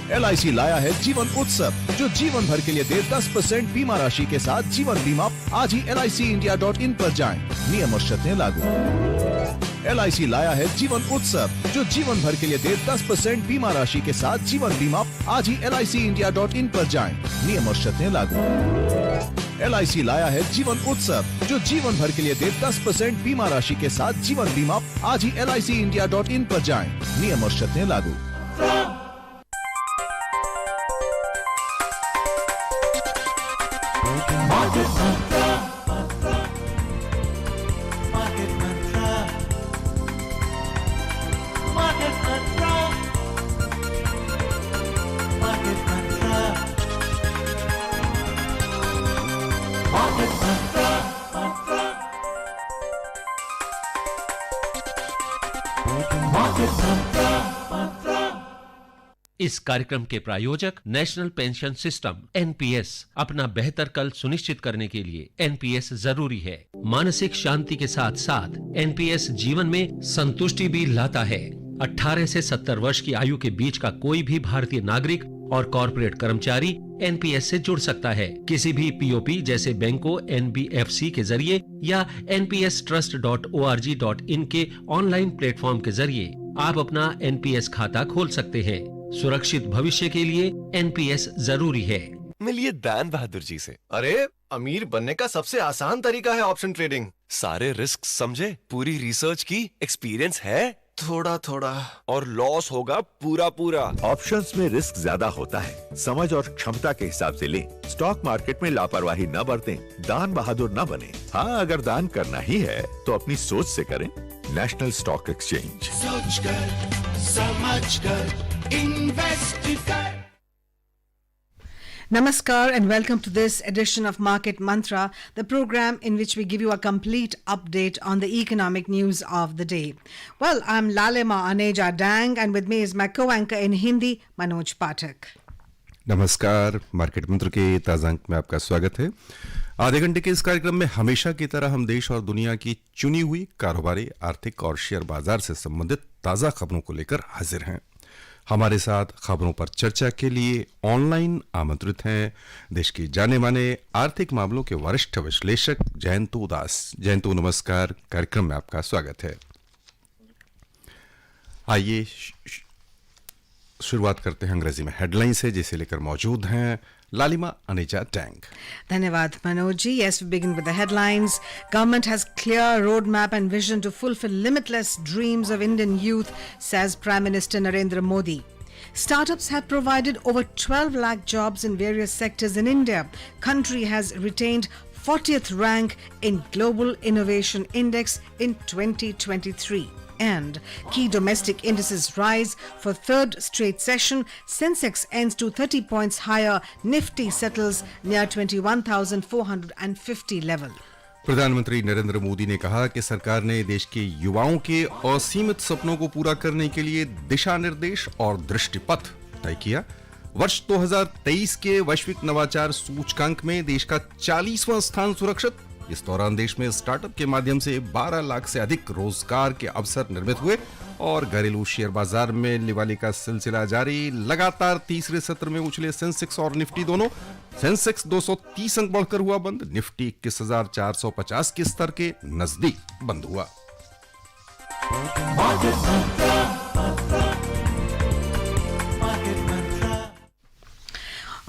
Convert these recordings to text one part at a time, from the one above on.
LIC लाया है जीवन उत्सव, जो जीवन भर के लिए दे 10% बीमा राशि के साथ जीवन बीमा। आज ही LICindia.in पर जाएं। नियम और शर्तें लागू। LIC लाया है जीवन उत्सव, जो जीवन भर के लिए दे 10% बीमा राशि के साथ जीवन बीमा। आज ही LICindia.in पर जाएं। नियम और शर्तें लागू। LIC लाया है जीवन उत्सव, जो जीवन भर के लिए दे 10% बीमा राशि के साथ जीवन बीमा। आज ही LICindia.in पर जाएं। नियम और शर्तें लागू। इस कार्यक्रम के प्रायोजक नेशनल पेंशन सिस्टम NPS। अपना बेहतर कल सुनिश्चित करने के लिए NPS जरूरी है। मानसिक शांति के साथ साथ NPS जीवन में संतुष्टि भी लाता है। 18 से 70 वर्ष की आयु के बीच का कोई भी भारतीय नागरिक और कॉर्पोरेट कर्मचारी NPS से जुड़ सकता है। किसी भी POP जैसे बैंकों, NBFC के जरिए या npstrust.org.in के ऑनलाइन प्लेटफॉर्म के जरिए आप अपना NPS खाता खोल सकते हैं। सुरक्षित भविष्य के लिए NPS जरूरी है। मिलिए दान बहादुर जी से। अरे, अमीर बनने का सबसे आसान तरीका है ऑप्शन ट्रेडिंग। सारे रिस्क समझे, पूरी रिसर्च की, एक्सपीरियंस है, थोड़ा थोड़ा और लॉस होगा पूरा पूरा। ऑप्शंस में रिस्क ज्यादा होता है, समझ और क्षमता के हिसाब से लें। स्टॉक मार्केट में लापरवाही न बरतें, दान बहादुर न बने। हाँ, अगर दान करना ही है तो अपनी सोच से करें। National stock exchange. सोच कर, समझ कर, इन्वेस्ट कर। Namaskar and welcome to this edition of Market Mantra, the program in which we give you a complete update on the economic news of the day. Well, I'm Lalema Aneja Dang and with me is my co-anchor in Hindi, Manoj Pathak. नमस्कार, market मंत्र के ताजा अंक में आपका स्वागत है। आधे घंटे के इस कार्यक्रम में हमेशा की तरह हम देश और दुनिया की चुनी हुई कारोबारी, आर्थिक और शेयर बाजार से संबंधित ताजा खबरों को लेकर हाजिर हैं। हमारे साथ खबरों पर चर्चा के लिए ऑनलाइन आमंत्रित हैं देश के जाने माने आर्थिक मामलों के वरिष्ठ विश्लेषक जयंतु दास। जयंतु, नमस्कार, कार्यक्रम में आपका स्वागत है। आइए शुरुआत करते हैं अंग्रेजी में हेडलाइन से, जिसे लेकर मौजूद हैं लालिमा Aneja Tang. Dhanyavad Manoj ji. Yes, we begin with the headlines. Government has clear roadmap and vision to fulfill limitless dreams of Indian youth, says Prime Minister Narendra Modi. Startups have provided over 12 lakh jobs in various sectors in India. Country has retained 40th rank in Global Innovation Index in 2023. And key domestic indices rise for third straight session. Sensex ends to 30 points higher. Nifty settles near 21,450 level. प्रधानमंत्री नरेंद्र मोदी ने कहा कि सरकार ने देश के युवाओं के असीमित सपनों को पूरा करने के लिए दिशा निर्देश और दृष्टिपथ तय किया। वर्ष 2023 के वैश्विक नवाचार सूचकांक में देश का 40वां स्थान सुरक्षित। इस दौरान देश में स्टार्टअप के माध्यम से 12 लाख से अधिक रोजगार के अवसर निर्मित हुए और घरेलू शेयर बाजार में लिवाली का सिलसिला जारी। लगातार तीसरे सत्र में उछले सेंसेक्स और निफ्टी दोनों। सेंसेक्स 230 अंक बढ़कर हुआ बंद। निफ्टी 21,450 के स्तर के नजदीक बंद हुआ।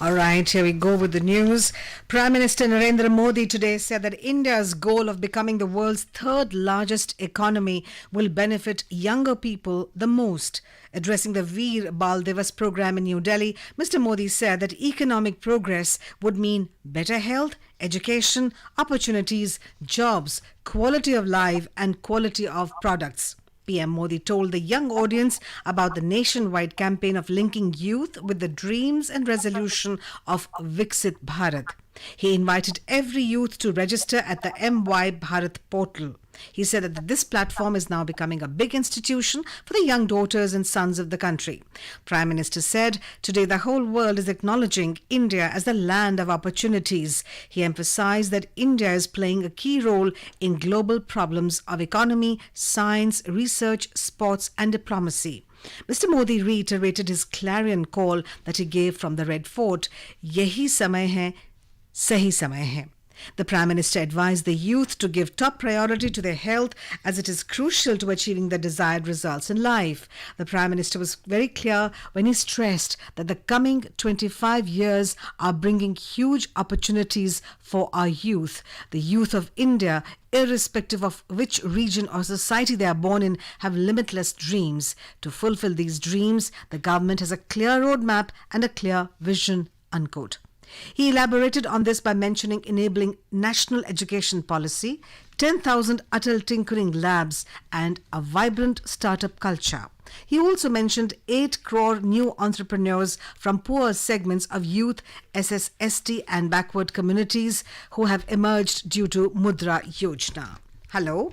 All right, here we go with the news. Prime Minister Narendra Modi today said that India's goal of becoming the world's third largest economy will benefit younger people the most. Addressing the Veer Bal Divas program in New Delhi, Mr. Modi said that economic progress would mean better health, education, opportunities, jobs, quality of life and quality of products. PM Modi told the young audience about the nationwide campaign of linking youth with the dreams and resolution of Viksit Bharat. He invited every youth to register at the MY Bharat portal. He said that this platform is now becoming a big institution for the young daughters and sons of the country. Prime Minister said, today the whole world is acknowledging India as the land of opportunities. He emphasized that India is playing a key role in global problems of economy, science, research, sports and diplomacy. Mr. Modi reiterated his clarion call that he gave from the Red Fort, Yehi samay hai, sahi samay hai. The Prime Minister advised the youth to give top priority to their health as it is crucial to achieving the desired results in life. The Prime Minister was very clear when he stressed that the coming 25 years are bringing huge opportunities for our youth. The youth of India, irrespective of which region or society they are born in, have limitless dreams. To fulfill these dreams, the government has a clear roadmap and a clear vision, unquote. He elaborated on this by mentioning enabling national education policy, 10,000 Atal tinkering labs and a vibrant startup culture. He also mentioned 8 crore new entrepreneurs from poor segments of youth, SSST and backward communities who have emerged due to Mudra Yojana. Hello.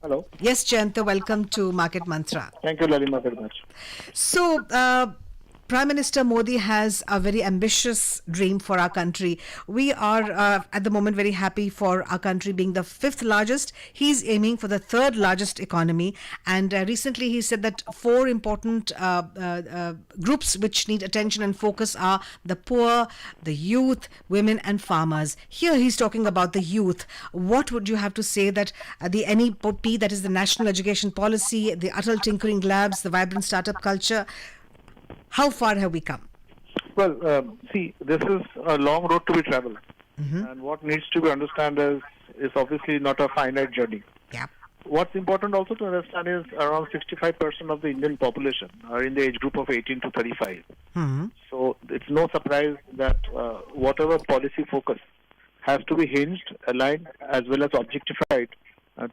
Hello. Yes, Jayanta, welcome to Market Mantra. Thank you, Lalima, very much. So, Prime Minister Modi has a very ambitious dream for our country. We are at the moment very happy for our country being the 5th largest. He's aiming for the 3rd largest economy. And recently he said that 4 important groups which need attention and focus are the poor, the youth, women and farmers. Here he's talking about the youth. What would you have to say that the NEP, that is the National Education Policy, the Atal Tinkering Labs, the vibrant startup culture, how far have we come? Well, see, this is a long road to be traveled. And what needs to be understood is obviously not a finite journey. Yeah. What's important also to understand is around 65% of the Indian population are in the age group of 18 to 35. So it's no surprise that whatever policy focus has to be hinged, aligned, as well as objectified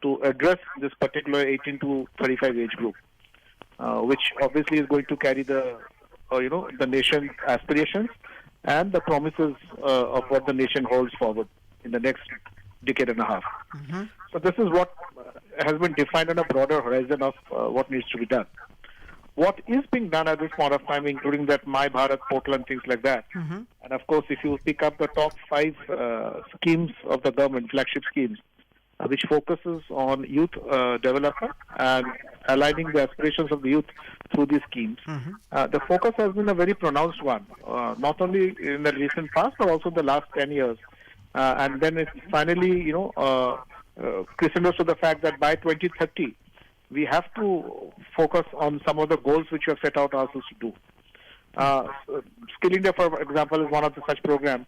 to address this particular 18 to 35 age group, which obviously is going to carry the nation's aspirations and the promises of what the nation holds forward in the next decade and a half. So this is what has been defined on a broader horizon of what needs to be done. What is being done at this point of time, including that My Bharat portal and things like that, and of course, if you pick up the top 5 schemes of the government, flagship schemes, which focuses on youth development and aligning the aspirations of the youth through these schemes. The focus has been a very pronounced one, not only in the recent past, but also the last 10 years. And then it's finally, crescendos to the fact that by 2030, we have to focus on some of the goals which we have set out ourselves to do. Skill India, for example, is one of the such programs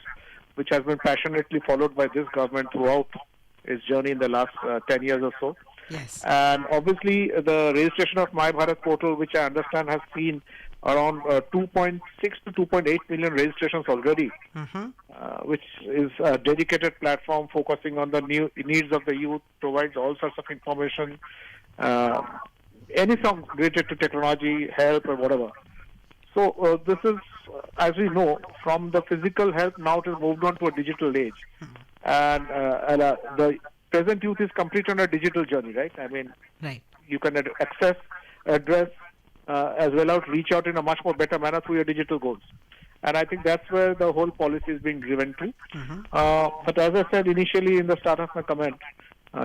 which has been passionately followed by this government throughout its journey in the last 10 years or so. Yes. And obviously, the registration of My Bharat portal, which I understand has seen around 2.6 to 2.8 million registrations already, which is a dedicated platform focusing on the new needs of the youth, provides all sorts of information, anything related to technology, health, or whatever. So this is, as we know, from the physical health, now it has moved on to a digital age. And the present youth is complete on a digital journey, right? I mean, Right. you can access, address, as well as reach out in a much more better manner through your digital goals. And I think that's where the whole policy is being driven to. But as I said initially in the start of my comment,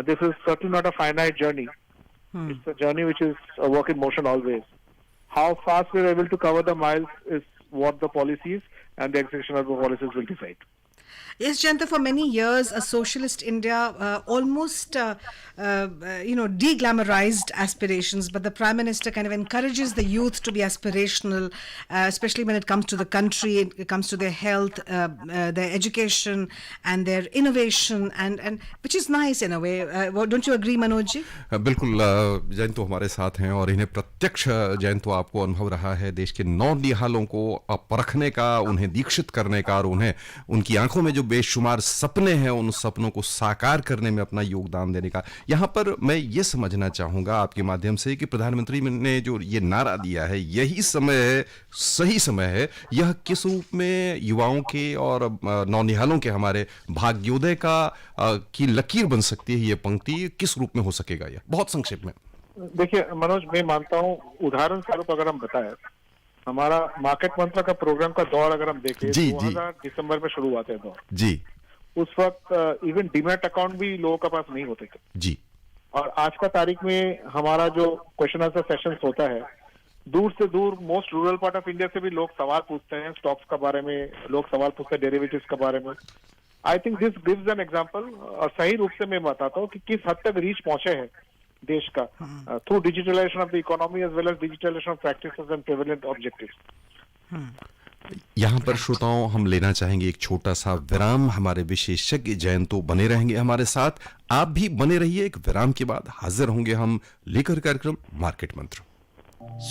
this is certainly not a finite journey. It's a journey which is a work in motion always. How fast we're able to cover the miles is what the policies and the execution of the policies will decide. Yes, Jayanta, for many years, a socialist India almost, de-glamorized aspirations, but the Prime Minister kind of encourages the youth to be aspirational, especially when it comes to the country, it comes to their health, their education, and their innovation, and which is nice in a way. Don't you agree, Manoj ji? बिल्कुल जयंत तो हमारे साथ हैं और इन्हें प्रत्यक्ष जयंत तो आपको अनुभव रहा है देश के नौनिहालों को परखने का, उन्हें दीक्षित करने का और उन्हें उनकी आंखों में जो बेशुमार सपने हैं उन सपनों को साकार करने में अपना योगदान देने का। यहाँ पर मैं ये समझना चाहूँगा आपके माध्यम से कि प्रधानमंत्री ने जो ये नारा दिया है, यही समय है, सही समय है, यह किस रूप में युवाओं के और नौनिहालों के हमारे भाग्योदय का की लकीर बन सकती है? ये पंक्ति किस रूप में हो सकेगा? यह बहुत संक्षेप में। देखिए मनोज, मैं मानता हूँ उदाहरण स्वरूप अगर हम बताएं, हमारा मार्केट मंत्र का प्रोग्राम का दौर अगर हम देखें, 2000 दिसंबर में शुरू हुआ था दौर जी। उस वक्त इवन डीमैट अकाउंट भी लोगों के पास नहीं होते थे जी। और आज का तारीख में हमारा जो क्वेश्चन आंसर सेशंस होता है दूर से दूर most rural part of India से भी लोग सवाल पूछते हैं स्टॉक्स के बारे में, लोग सवाल पूछते हैं डेरिवेटिव्स के बारे में. I think this gives an example, और सही रूप से मैं बताता हूँ कि किस हद तक रीच पहुंचे हैं देश का through digitalisation of the economy as well as digitalisation of practices and prevalent objectives. यहाँ पर श्रोताओं हम लेना चाहेंगे एक छोटा सा विराम. हमारे विशेषज्ञ जयंत तो बने रहेंगे हमारे साथ, आप भी बने रहिए. एक विराम के बाद हाजिर होंगे हम लेकर कार्यक्रम मार्केट मंत्र.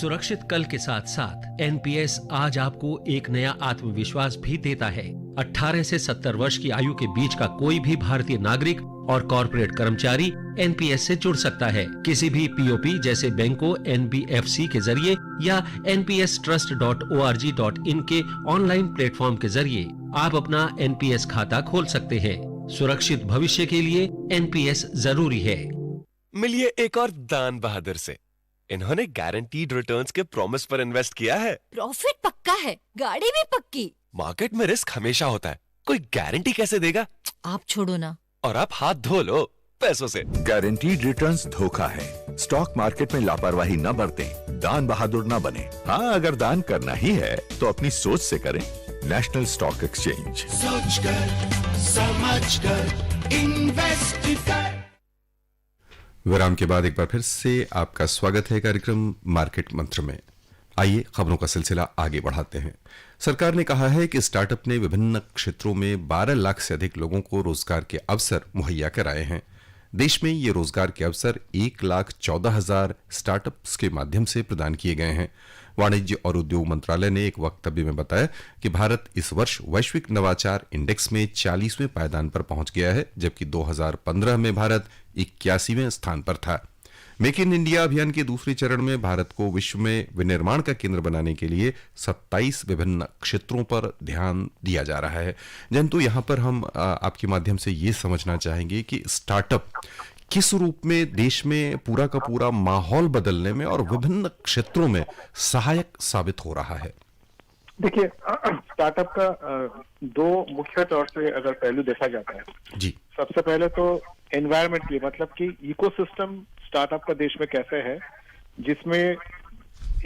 सुरक्षित कल के साथ साथ एनपीएस आज आपको एक नया आत्मविश्वास भी देता है. 18 से 70 वर्ष की आयु के बीच का कोई भी भारतीय नागरिक और कॉर्पोरेट कर्मचारी एनपीएस से जुड़ सकता है. किसी भी पीओपी जैसे बैंकों, एनबीएफसी के जरिए या npstrust.org.in के ऑनलाइन प्लेटफॉर्म के जरिए आप अपना एनपीएस खाता खोल सकते हैं. सुरक्षित भविष्य के लिए एनपीएस जरूरी है. मिलिए एक और दान बहादुर से. इन्होंने गारंटीड रिटर्न्स के प्रॉमिस पर इन्वेस्ट किया है. प्रॉफिट पक्का है, गाड़ी भी पक्की. मार्केट में रिस्क हमेशा होता है, कोई गारंटी कैसे देगा. आप छोड़ो ना. और आप हाथ धो लो पैसों से. गारंटीड रिटर्न्स धोखा है. स्टॉक मार्केट में लापरवाही न बरतें, दान बहादुर न बने. हाँ, अगर दान करना ही है तो अपनी सोच से करें. National stock exchange. सोच कर समझ कर इन्वेस्ट कर. विराम के बाद एक बार फिर से आपका स्वागत है कार्यक्रम मार्केट मंत्र में. आइए खबरों का सिलसिला आगे बढ़ाते हैं. सरकार ने कहा है कि स्टार्टअप ने विभिन्न क्षेत्रों में 12 लाख से अधिक लोगों को रोजगार के अवसर मुहैया कराए हैं. देश में ये रोजगार के अवसर 1,14,000 स्टार्टअप्स के माध्यम से प्रदान किए गए हैं. वाणिज्य और उद्योग मंत्रालय ने एक वक्तव्य में बताया कि भारत इस वर्ष वैश्विक नवाचार इंडेक्स में 40वें पायदान पर पहुंच गया है, जबकि 2015 में भारत 81वें स्थान पर था. मेक इन इंडिया अभियान के दूसरे चरण में भारत को विश्व में विनिर्माण का केंद्र बनाने के लिए 27 विभिन्न क्षेत्रों पर ध्यान दिया जा रहा है. जंतु यहां पर हम आपके माध्यम से ये समझना चाहेंगे कि स्टार्टअप किस रूप में देश में पूरा का पूरा माहौल बदलने में और विभिन्न क्षेत्रों में सहायक साबित हो रहा है. देखिए, स्टार्टअप का दो मुख्य तौर से अगर पहलू देखा जाता है जी. सबसे पहले तो एनवायरनमेंट की, मतलब कि इकोसिस्टम स्टार्टअप का देश में कैसे है, जिसमें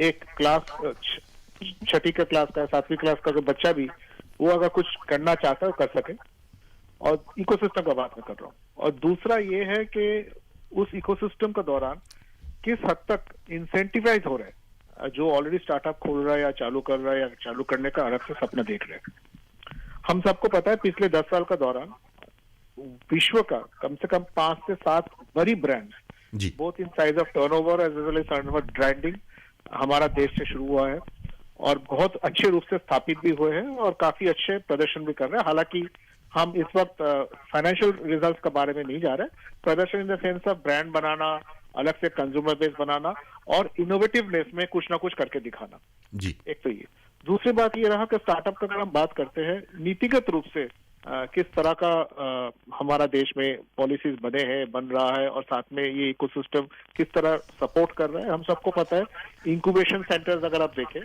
एक क्लास 6ठी का क्लास का 7वीं क्लास का बच्चा भी वो अगर कुछ करना चाहता है कर सके. और इकोसिस्टम का बात मैं कर रहा हूँ. और दूसरा ये है कि उस इकोसिस्टम के दौरान किस हद तक इंसेंटिवाइज हो रहे हैं जो ऑलरेडी स्टार्टअप खोल रहा है या चालू कर रहा है या चालू करने का अलग से सपना देख रहे हैं. हम सबको पता है पिछले 10 साल का दौरान विश्व का कम से कम 5 से 7 बड़ी brands both in size of turnover as well as turnover branding हमारा देश से शुरू हुआ है और बहुत अच्छे रूप से स्थापित भी हुए हैं और काफी अच्छे प्रदर्शन भी कर रहे हैं. हालांकि हम इस वक्त फाइनेंशियल रिजल्ट्स के बारे में नहीं जा रहे. प्रदर्शन in the sense of brand बनाना, अलग से कंज्यूमर बेस बनाना और इनोवेटिवनेस में कुछ ना कुछ करके दिखाना जी. एक तो ये. दूसरी बात ये रहा कि स्टार्टअप का अगर हम बात करते हैं नीतिगत रूप से किस तरह का हमारा देश में पॉलिसीज बन रहा है और साथ में ये इकोसिस्टम किस तरह सपोर्ट कर रहा है. हम सबको पता है इंक्यूबेशन सेंटर्स अगर आप देखें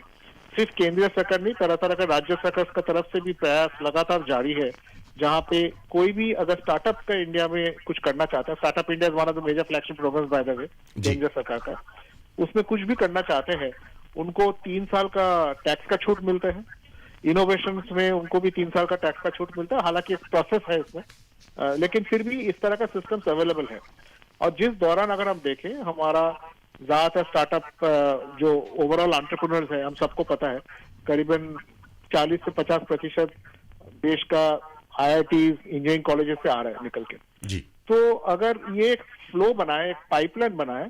सिर्फ केंद्रीय सरकार नहीं, तरह तरह का राज्य सरकार की तरफ से भी प्रयास लगातार जारी है, जहां पे कोई भी अगर स्टार्टअप का इंडिया में कुछ करना चाहता है. Startup India is one of the major flagship programmes by the way केंद्र सरकार का. उसमें कुछ भी करना चाहते हैं उनको 3 साल का टैक्स का छूट मिलता है. इनोवेशन में उनको भी 3 साल का टैक्स का छूट मिलता है. हालांकि एक प्रोसेस है इसमें, लेकिन फिर भी इस तरह का सिस्टम अवेलेबल है. और जिस दौरान अगर हम देखें हमारा ज्यादातर स्टार्टअप जो ओवरऑल एंटरप्रेन्योर्स है, हम सबको पता है करीबन 40 से 50% देश का IITs इंजीनियरिंग कॉलेजेस से आ रहा है निकल के जी. तो अगर ये एक फ्लो बनाए, एक पाइपलाइन बनाए,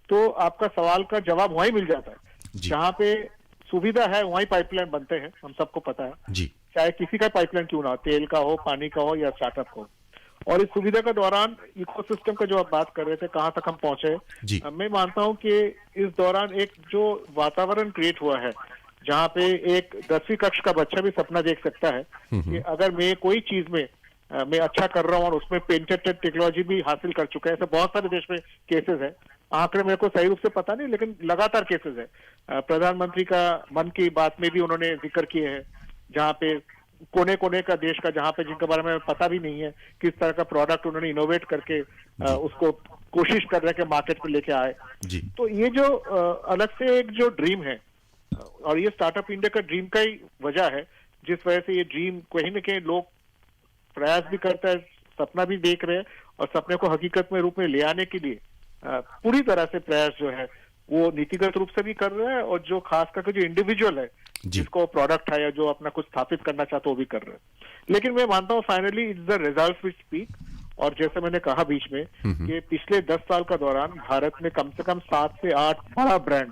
तो आपका सवाल का जवाब वहीं मिल जाता है. जहां पे सुविधा है वहीं पाइपलाइन बनते हैं, हम सबको पता है जी. चाहे किसी का पाइपलाइन क्यों ना हो, तेल का हो, पानी का हो या स्टार्टअप हो. और इस सुविधा के दौरान इकोसिस्टम का जो आप बात कर रहे थे कहां तक हम पहुंचे, मैं मानता हूं कि इस दौरान एक जो वातावरण क्रिएट हुआ है जहां पे एक 10वीं कक्षा का बच्चा भी सपना देख सकता है कि अगर मैं कोई चीज में मैं अच्छा कर रहा हूं और उसमें पेटेंटेड टेक्नोलॉजी भी हासिल कर चुका है. ऐसे बहुत सारे देश में केसेस है, आंकड़े मेरे को सही रूप से पता नहीं, लेकिन लगातार केसेस है. प्रधानमंत्री का मन की बात में भी उन्होंने जिक्र किए हैं जहां पे कोने कोने का देश का, जहां पे जिनके बारे में पता भी नहीं है, किस तरह का प्रोडक्ट उन्होंने इनोवेट करके उसको कोशिश कर रहे हैं कि मार्केट में लेके आए। जी तो ये जो अलग से एक जो ड्रीम है, और ये स्टार्टअप इंडिया का ड्रीम का ही वजह है, जिस वजह से ये ड्रीम कहीं ना कहीं लोग प्रयास भी करते हैं, सपना भी देख रहे हैं, और सपने को हकीकत में रूप में ले आने के लिए पूरी तरह से प्रयास जो है वो नीतिगत रूप से भी कर रहे हैं, और जो खास करके जो इंडिविजुअल है जिसको प्रोडक्ट है या जो अपना कुछ स्थापित करना चाहते हो वो भी कर रहे हैं। लेकिन मैं मानता हूँ finally it's the results which speak. और जैसे मैंने कहा बीच में कि पिछले 10 साल का दौरान भारत में कम से कम 7 से 8 बड़ा ब्रांड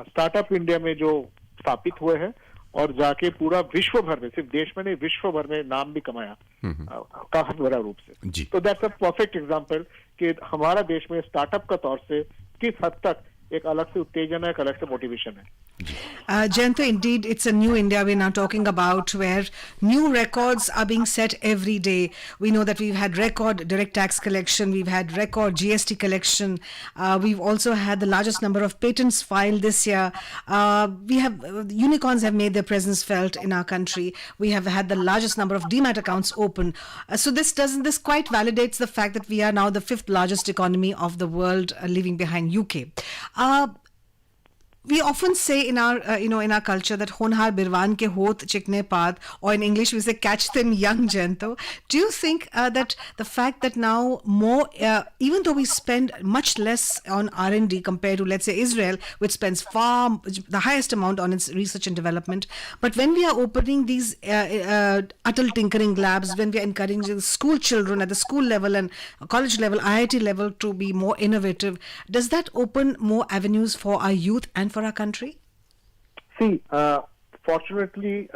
स्टार्टअप इंडिया में जो स्थापित हुए हैं, और जाके पूरा विश्व भर में, सिर्फ देश में नहीं विश्व भर में नाम भी कमाया काफी बड़ा रूप से। तो दैट्स अ परफेक्ट एग्जांपल कि हमारा देश में स्टार्टअप का तौर से किस हद तक एक अलग से उत्तेजन है, एक अलग से मोटिवेशन है। Jayanta, indeed, it's a new India we're now talking about, where new records are being set every day. We know that we've had record direct tax collection, we've had record GST collection, we've also had the largest number of patents filed this year. We have unicorns have made their presence felt in our country. We have had the largest number of demat accounts open. So this quite validates the fact that we are now the 5th largest economy of the world, leaving behind UK. We often say in our in our culture that honhar birwan ke hot chikne paat, or in English we say catch them young, Jayanta. Do you think that the fact that now more, even though we spend much less on R&D compared to, let's say, Israel, which spends the highest amount on its research and development, but when we are opening these Atal Tinkering Labs, when we are encouraging school children at the school level and college level, IIT level to be more innovative, does that open more avenues for our youth and for our country? See, fortunately,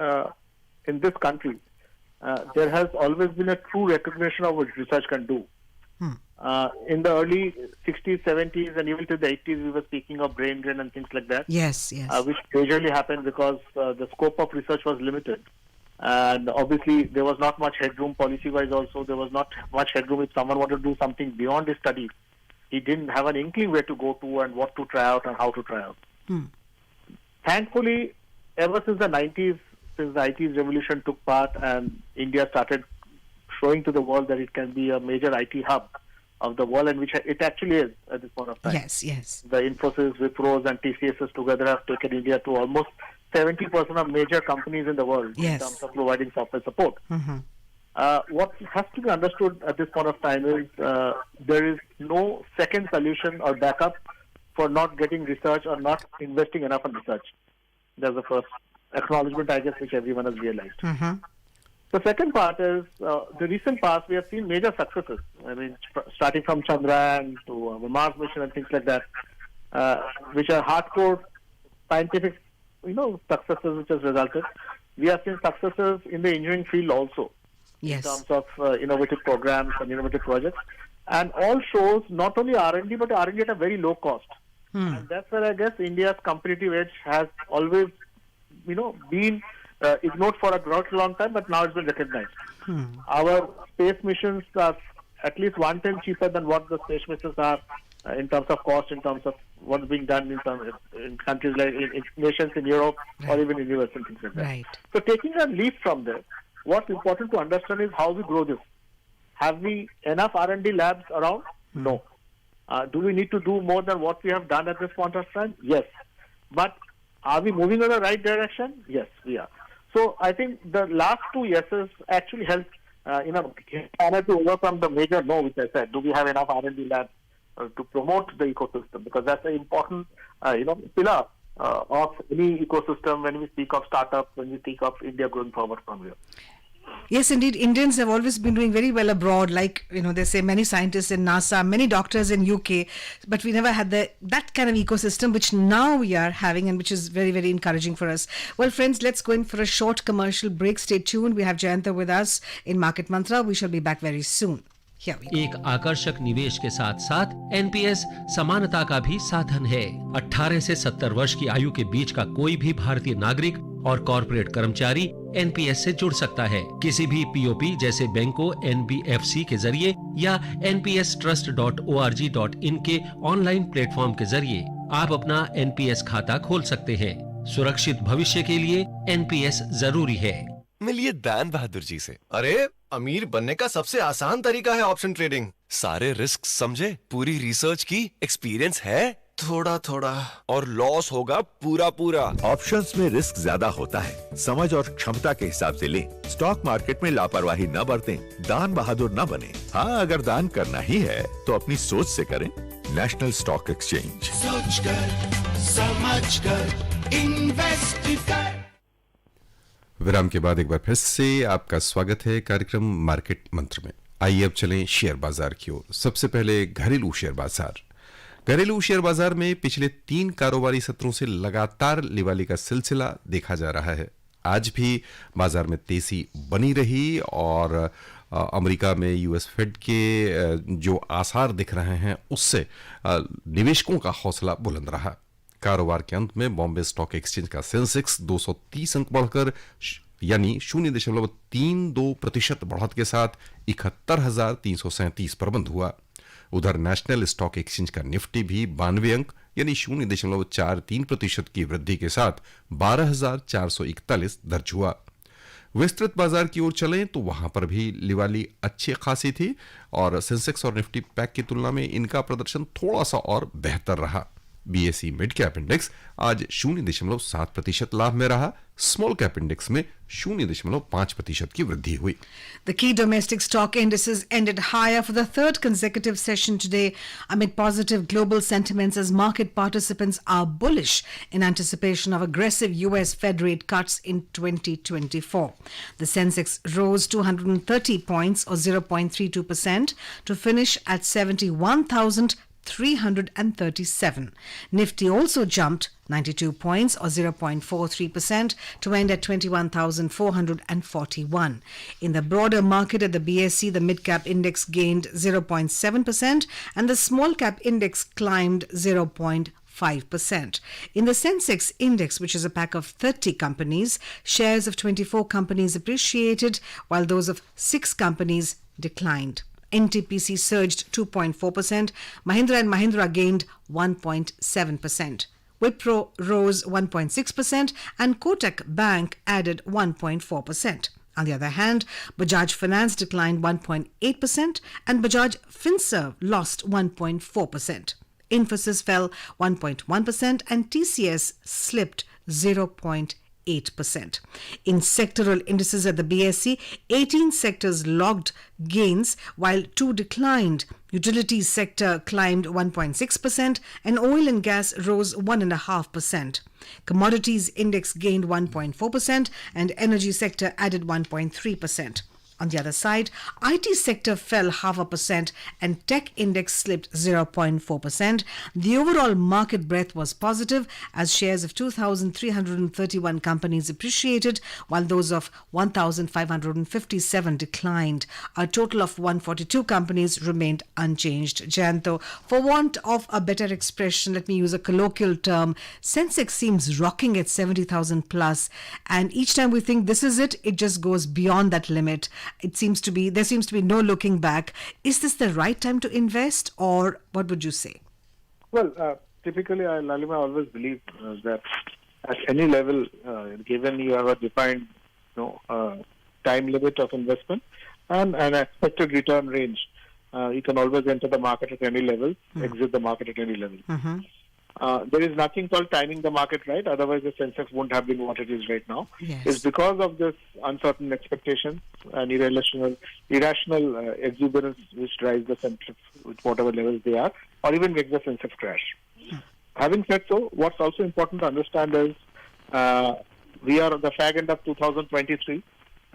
in this country, there has always been a true recognition of what research can do. In the early 60s, 70s, and even to the 80s, we were speaking of brain drain and things like that. Yes. Which majorly happened because the scope of research was limited. And obviously, there was not much headroom policy-wise also. There was not much headroom if someone wanted to do something beyond his studies. He didn't have an inkling where to go to and what to try out and how to try out. Thankfully, ever since the 90s, since the IT revolution took part and India started showing to the world that it can be a major IT hub of the world, and which it actually is at this point of time. Yes. The Infosys, Wipros and TCSs together have taken India to almost 70% of major companies in the world in terms of providing software support. What has to be understood at this point of time is there is no second solution or backup for not getting research or not investing enough in research. That's the first acknowledgement, I guess, which everyone has realized. The second part is the recent past, we have seen major successes. I mean, starting from Chandrayaan to the Mars mission and things like that, which are hardcore scientific, successes which has resulted. We have seen successes in the engineering field also, in terms of innovative programs and innovative projects, and all shows not only R&D but R&D at a very low cost. And that's where I guess India's competitive edge has always, been ignored for a very long time, but now it's been recognized. Our space missions are at least 1/10 cheaper than what the space missions are in terms of cost, in terms of what's being done in countries like in nations in Europe or even in US and things like that. So taking a leap from there, what's important to understand is how we grow this. Have we enough R&D labs around? No. Do we need to do more than what we have done at this point of time? Yes. But are we moving in the right direction? Yes, we are. So I think the last two yeses actually helped, China to overcome the major no, which I said. Do we have enough R&D labs to promote the ecosystem? Because that's an important, pillar of any ecosystem when we speak of startups, when we speak of India going forward from here. Yes, indeed. Indians have always been doing very well abroad. Like, they say many scientists in NASA, many doctors in UK, but we never had that kind of ecosystem, which now we are having and which is very, very encouraging for us. Well, friends, let's go in for a short commercial break. Stay tuned. We have Jayanta with us in Market Mantra. We shall be back very soon. Here we go. एक आकर्षक निवेश के साथ साथ NPS समानता का भी साधन है। 18 से 70 वर्ष की आयु के बीच का कोई भी भारतीय नागरिक और कॉर्पोरेट कर्मचारी एनपीएस से जुड़ सकता है। किसी भी पीओपी जैसे बैंकों, एनबीएफसी के जरिए या npstrust.org.in के ऑनलाइन प्लेटफॉर्म के जरिए आप अपना एनपीएस खाता खोल सकते हैं। सुरक्षित भविष्य के लिए एनपीएस जरूरी है। मिलिए दान बहादुर जी से। अरे, अमीर बनने का सबसे आसान तरीका है ऑप्शन ट्रेडिंग। सारे रिस्क समझे, पूरी रिसर्च की, एक्सपीरियंस है, थोड़ा थोड़ा, और लॉस होगा पूरा पूरा। ऑप्शंस में रिस्क ज्यादा होता है, समझ और क्षमता के हिसाब से लें। स्टॉक मार्केट में लापरवाही न बरतें, दान बहादुर न बने। हाँ, अगर दान करना ही है तो अपनी सोच से करें। National stock exchange. सोच कर समझ कर इन्वेस्ट कर। विराम के बाद एक बार फिर से आपका स्वागत है कार्यक्रम मार्केट मंत्र में। आइए अब चलें शेयर बाजार की ओर। सबसे पहले घरेलू शेयर बाजार। घरेलू शेयर बाजार में पिछले 3 कारोबारी सत्रों से लगातार लिवाली का सिलसिला देखा जा रहा है। आज भी बाजार में तेजी बनी रही और अमेरिका में यूएस फेड के जो आसार दिख रहे हैं उससे निवेशकों का हौसला बुलंद रहा। कारोबार के अंत में बॉम्बे स्टॉक एक्सचेंज का सेंसेक्स 230 अंक बढ़कर यानी 0.32% बढ़त के साथ 71,337 पर बंद हुआ। उधर नेशनल स्टॉक एक्सचेंज का निफ्टी भी 92 अंक यानी 0.43% की वृद्धि के साथ 12,441 दर्ज हुआ। विस्तृत बाजार की ओर चलें तो वहां पर भी लिवाली अच्छी खासी थी और सेंसेक्स और निफ्टी पैक की तुलना में इनका प्रदर्शन थोड़ा सा और बेहतर रहा। बीएसई मिड कैप इंडेक्स आज 0.7% लाभ में रहा। स्मॉल कैप इंडेक्स में 0.5% की वृद्धि हुई। The key domestic stock indices ended higher for the third consecutive session today amid positive global sentiments as market participants are bullish in anticipation of aggressive US Fed rate cuts in 2024. The Sensex rose 230 points or 0.32% to finish at 71,337. Nifty also jumped 92 points or 0.43% to end at 21,441. In the broader market at the BSE, the mid-cap index gained 0.7% and the small-cap index climbed 0.5%. In the Sensex index, which is a pack of 30 companies, shares of 24 companies appreciated while those of 6 companies declined. NTPC surged 2.4%, Mahindra & Mahindra gained 1.7%. Wipro rose 1.6% and Kotak Bank added 1.4%. On the other hand, Bajaj Finance declined 1.8% and Bajaj Finserv lost 1.4%. Infosys fell 1.1% and TCS slipped 0.8%. In sectoral indices at the BSE, 18 sectors logged gains while 2 declined. Utilities sector climbed 1.6% and oil and gas rose 1.5%. Commodities index gained 1.4% and energy sector added 1.3%. On the other side, IT sector fell 0.5% and tech index slipped 0.4%. The overall market breadth was positive as shares of 2,331 companies appreciated while those of 1,557 declined. A total of 142 companies remained unchanged. Jayanto, for want of a better expression, let me use a colloquial term, Sensex seems rocking at 70,000 plus, and each time we think this is it, it just goes beyond that limit. There seems to be no looking back. Is this the right time to invest, or what would you say? Well, typically, Lalima, I always believe that at any level, given you have a defined time limit of investment and an expected return range, you can always enter the market at any level, exit the market at any level. There is nothing called timing the market right, otherwise the Sensex won't have been what it is right now. Yes. It's because of this uncertain expectation and irrational exuberance which drives the Sensex with whatever levels they are, or even makes the Sensex crash. Having said so, what's also important to understand is we are at the fag end of 2023.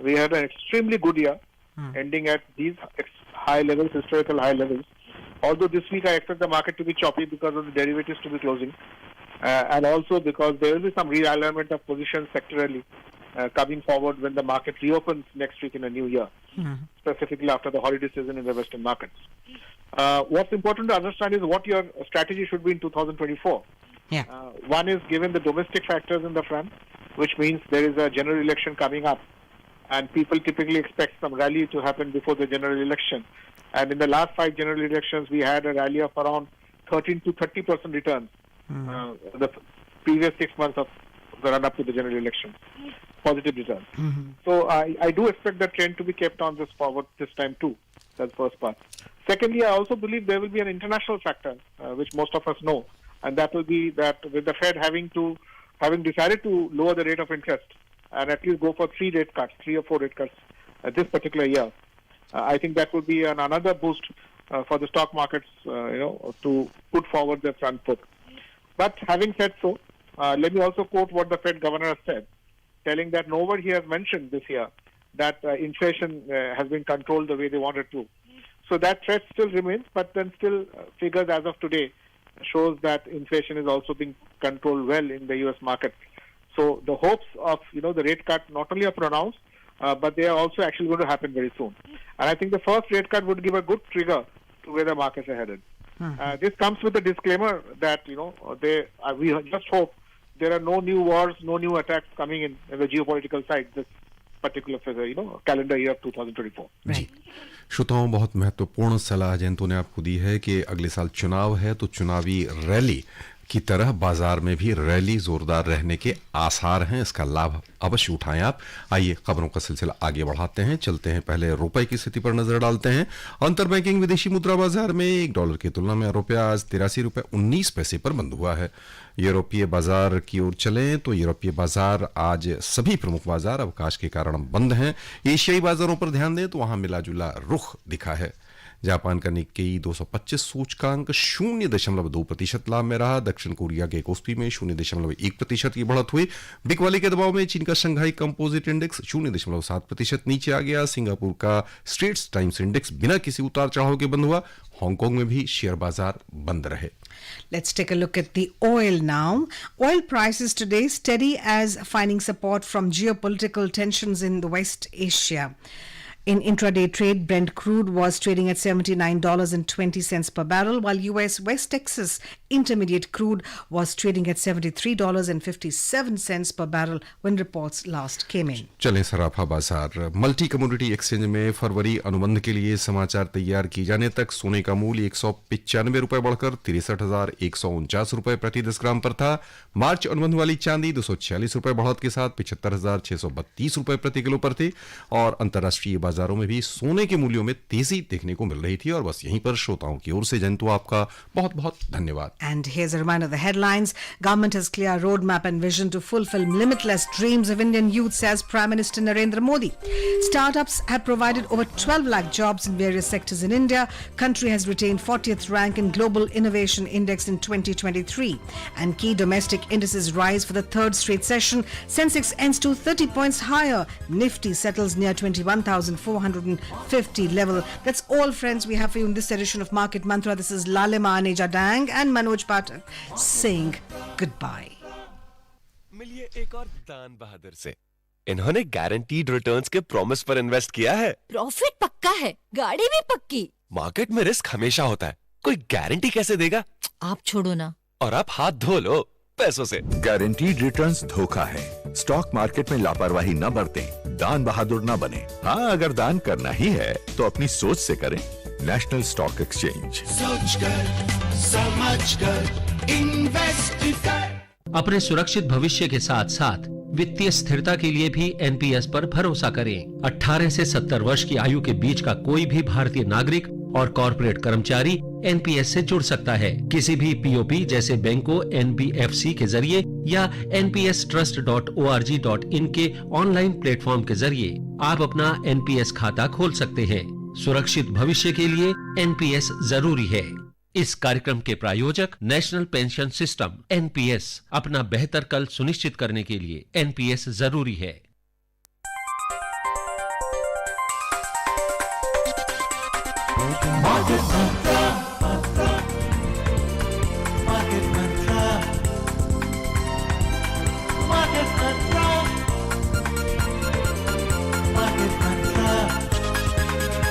We had an extremely good year, ending at these high levels, historical high levels. Although this week I expect the market to be choppy because of the derivatives to be closing, and also because there will be some realignment of positions sectorally coming forward when the market reopens next week in a new year, specifically after the holiday season in the Western markets. What's important to understand is what your strategy should be in 2024. Yeah. One is given the domestic factors in the front, which means there is a general election coming up, and people typically expect some rally to happen before the general election. And in the last 5 general elections, we had a rally of around 13 to 30% returns. The previous 6 months of the run-up to the general election, positive returns. So I do expect the trend to be kept on this forward this time too. That's the first part. Secondly, I also believe there will be an international factor, which most of us know, and that will be that with the Fed having decided to lower the rate of interest and at least go for 3 or 4 rate cuts this particular year, I think that will be another boost for the stock markets, to put forward their front foot. But having said so, let me also quote what the Fed governor has said, telling that nowhere he has mentioned this year that inflation has been controlled the way they wanted to. So that threat still remains, but then still figures as of today shows that inflation is also being controlled well in the U.S. market. So the hopes of the rate cut not only are pronounced, but they are also actually going to happen very soon. And I think the first rate cut would give a good trigger to where the markets are headed. This comes with a disclaimer that we just hope there are no new wars, no new attacks coming in the geopolitical side this particular calendar year of 2024. जी श्रोताओं, बहुत महत्वपूर्ण सलाह जयंतों ने आपको दी है कि अगले साल चुनाव है तो चुनावी रैली की तरह बाजार में भी रैली जोरदार रहने के आसार हैं। इसका लाभ अवश्य उठाएं आप। आइए खबरों का सिलसिला आगे बढ़ाते हैं, चलते हैं पहले रुपए की स्थिति पर नजर डालते हैं। अंतर बैंकिंग विदेशी मुद्रा बाजार में $1 की तुलना में रुपया आज 83 रुपए 19 पैसे पर बंद हुआ है। यूरोपीय बाजार की ओर चलें तो यूरोपीय बाजार आज सभी प्रमुख बाजार अवकाश के कारण बंद हैं। एशियाई बाजारों पर ध्यान दें तो वहां मिला जुला रुख दिखा है। जापान का निक्केई 225 सूचकांक 0.2% लाभ में रहा। दक्षिण कोरिया के कोस्पी में 0.1% की बढ़त हुई। बिकवाली के दबाव में चीन का शंघाई कंपोजिट इंडेक्स 0.7% नीचे आ गया। सिंगापुर का स्ट्रेट्स टाइम्स इंडेक्स बिना किसी उतार चढ़ाव के बंद हुआ। हांगकांग में भी शेयर बाजार बंद रहे। Let's take a look at the oil now. Oil prices today steady as finding support from geopolitical tensions in the West Asia. In intraday trade, Brent crude was trading at $79.20 per barrel, while U.S. West Texas Intermediate crude was trading at $73.57 per barrel when reports last came in. चलें सराफा बाजार। Multi commodity exchange में फरवरी अनुबंध के लिए समाचार तैयार किए जाने तक सोने का मूल्य 195 रुपए बढ़कर 63,149 रुपए प्रति 10 ग्राम पर था। मार्च अनुबंध वाली चांदी 246 रुपए बढ़त के साथ 75,632 रुपए प्रति किलो पर थी। और अंतर्राष्ट्रीय बाजारों में भी सोने के मूल्यों में तेजी देखने को मिल रही थी। और बस यहीं पर श्रोताओं की ओर से जंतु आपका बहुत बहुत धन्यवाद। And here's a reminder of the headlines. Government has clear roadmap and vision to fulfill limitless dreams of Indian youth, says Prime Minister Narendra Modi. Startups have provided over 12 lakh jobs in various sectors in India. Country has retained 40th rank in Global Innovation Index in 2023. And key domestic indices rise for the third straight session. Sensex ends to 30 points higher. Nifty settles near 21,450 level. That's all, friends, we have for you in this edition of Market Mantra. This is Lalima Aneja Dang and Manoj Pathak saying goodbye. मिलिए एक और दान बहादुर से। इन्होंने guaranteed returns के promise पर invest किया है। प्रॉफिट पक्का है, गाड़ी भी पक्की। मार्केट में रिस्क हमेशा होता है, कोई गारंटी कैसे देगा? आप छोड़ो ना। और आप हाथ धो लो पैसों से। गारंटीड रिटर्न्स धोखा है। स्टॉक मार्केट में लापरवाही न बरतें, दान बहादुर न बने। हाँ, अगर दान करना ही है तो अपनी सोच से करें। National stock exchange. सोचकर समझकर इन्वेस्ट कर। अपने सुरक्षित भविष्य के साथ साथ वित्तीय स्थिरता के लिए भी एनपीएस पर भरोसा करें। 18 से 70 वर्ष की आयु के बीच का कोई भी भारतीय नागरिक और कॉर्पोरेट कर्मचारी एनपीएस से जुड़ सकता है। किसी भी पीओपी जैसे बैंकों, एनबीएफसी के जरिए या npstrust.org.in के ऑनलाइन प्लेटफॉर्म के जरिए आप अपना एनपीएस खाता खोल सकते हैं। सुरक्षित भविष्य के लिए एनपीएस जरूरी है। इस कार्यक्रम के प्रायोजक नेशनल पेंशन सिस्टम एनपीएस। अपना बेहतर कल सुनिश्चित करने के लिए एनपीएस जरूरी है। Market